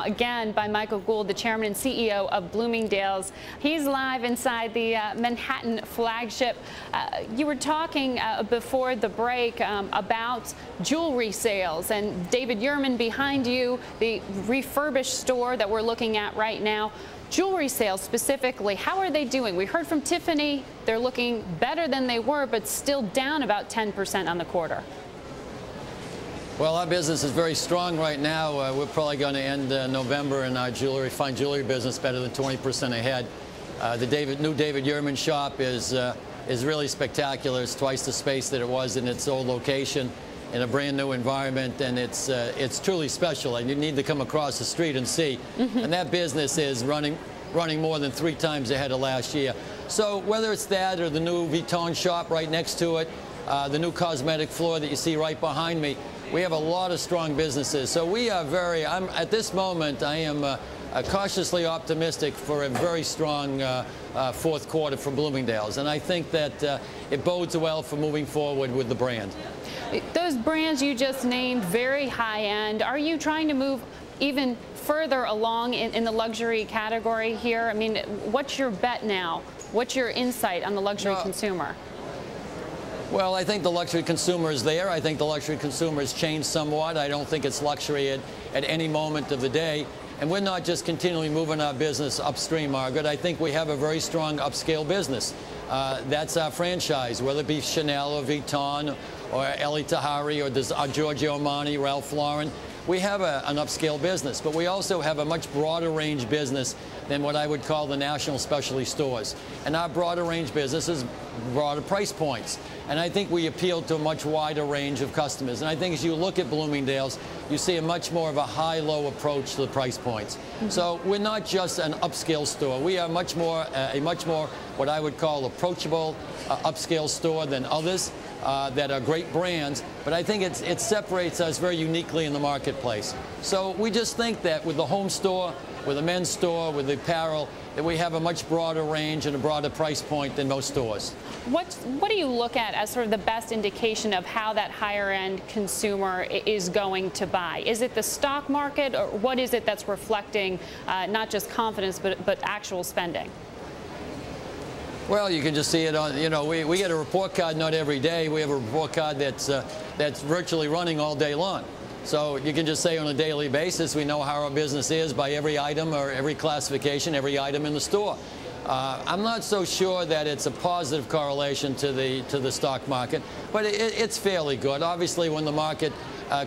now again by Michael Gould, the chairman and CEO of Bloomingdale's. He's live inside the Manhattan flagship. You were talking before the break about jewelry sales, and David Yurman behind you, the refurbished store that we're looking at right now. Jewelry sales specifically, how are they doing? We heard from Tiffany, they're looking better than they were, but still down about 10% on the quarter. Well, our business is very strong right now. We're probably going to end November in our fine jewelry business better than 20% ahead. The new David Yurman shop is really spectacular. It's twice the space that it was in its old location, in a brand new environment, and it's truly special. And you need to come across the street and see. And that business is running more than 3 times ahead of last year. So whether it's that or the new Vuitton shop right next to it, the new cosmetic floor that you see right behind me, we have a lot of strong businesses. So we are at this moment, I am cautiously optimistic for a very strong fourth quarter for Bloomingdale's. And I think that it bodes well for moving forward with the brand. Those brands you just named, very high end. Are you trying to move even further along in the luxury category here? I mean, what's your bet now? What's your insight on the luxury consumer? Well, I think the luxury consumer is there. I think the luxury consumer has changed somewhat. I don't think it's luxury at any moment of the day. And we're not just continually moving our business upstream, Margaret. I think we have a very strong upscale business. That's our franchise, whether it be Chanel or Vuitton or Elie Tahari or Giorgio Armani, Ralph Lauren. We have an upscale business, but we also have a much broader range business than what I would call the national specialty stores. And our broader range business is broader price points. And I think we appeal to a much wider range of customers. And I think as you look at Bloomingdale's, you see a much more of a high-low approach to the price points. So we're not just an upscale store. We are much more what I would call approachable upscale store than others that are great brands. But I think it separates us very uniquely in the marketplace. So we just think that with the home store, with the men's store, with the apparel, that we have a much broader range and a broader price point than most stores. What do you look at as sort of the best indication of how that higher-end consumer is going to buy? Is it the stock market, or what is it that's reflecting not just confidence but actual spending? Well, you can just see it on, we get a report card not every day. We have a report card that's virtually running all day long. So you can just say on a daily basis, we know how our business is by every item or every classification, every item in the store. I'm not so sure that it's a positive correlation to the stock market, but it's fairly good. Obviously, when the market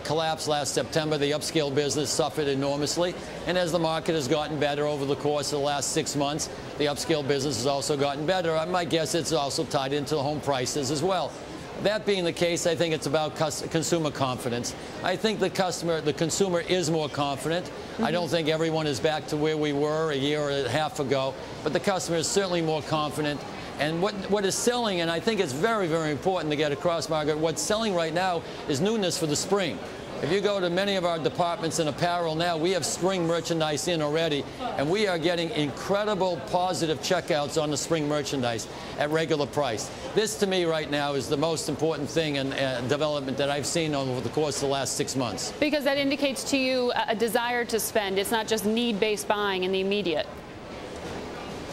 collapsed last September, the upscale business suffered enormously. And as the market has gotten better over the course of the last 6 months, the upscale business has also gotten better. My guess it's also tied into the home prices as well. That being the case, I think it's about consumer confidence. I think the consumer is more confident. I don't think everyone is back to where we were a year and a half ago, but the customer is certainly more confident. And what is selling, and I think it's very, very important to get across, Margaret, what's selling right now is newness for the spring. If you go to many of our departments in apparel now, we have spring merchandise in already, and we are getting incredible positive checkouts on the spring merchandise at regular price. This, to me, right now, is the most important thing and development that I've seen over the course of the last 6 months. Because that indicates to you a desire to spend. It's not just need-based buying in the immediate.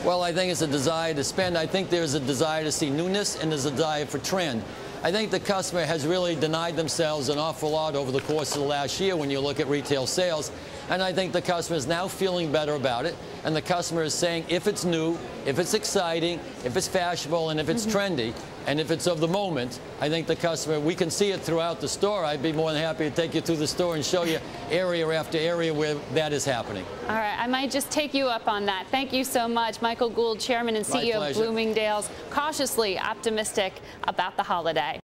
Well, I think it's a desire to spend. I think there's a desire to see newness, and there's a desire for trend. I think the customer has really denied themselves an awful lot over the course of the last year when you look at retail sales. And I think the customer is now feeling better about it. And the customer is saying if it's new, if it's exciting, if it's fashionable, and if it's trendy, and if it's of the moment, I think the customer, we can see it throughout the store. I'd be more than happy to take you through the store and show you area after area where that is happening. All right, I might just take you up on that. Thank you so much. Michael Gould, Chairman and CEO of Bloomingdale's, cautiously optimistic about the holiday.